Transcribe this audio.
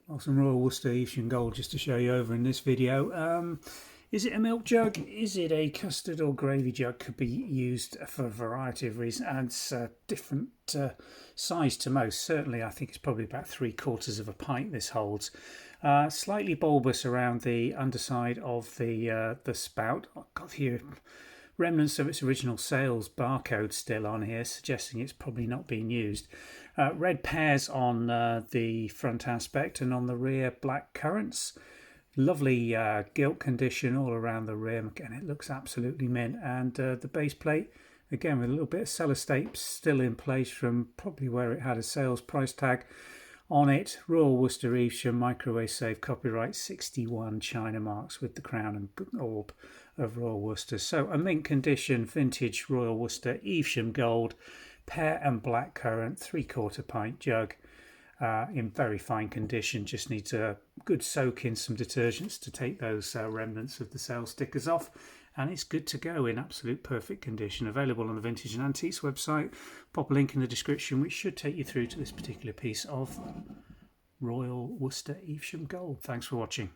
Well, some Royal Worcester Evesham Gold just to show you over in this video. Is it a milk jug? Is it a custard or gravy jug? Could be used for a variety of reasons, and it's different size to most. Certainly I think it's probably about 3/4 of a pint this holds. Slightly bulbous around the underside of the spout. I've got here remnants of its original sales barcode still on here, suggesting it's probably not being used. Red pears on the front aspect, and on the rear black currants. Lovely gilt condition all around the rim. Again, it looks absolutely mint. And the base plate, again with a little bit of sellotape still in place from probably where it had a sales price tag on it. Royal Worcester Evesham, microwave safe, copyright 61, China marks with the crown and orb of Royal Worcester. So a mint condition vintage Royal Worcester Evesham Gold, pear and black currant, 3/4 pint jug. In very fine condition. Just needs a good soak in some detergents to take those remnants of the sales stickers off, and it's good to go in absolute perfect condition. Available on the Vintage and Antiques website. Pop a link in the description which should take you through to this particular piece of Royal Worcester Evesham Gold. Thanks for watching.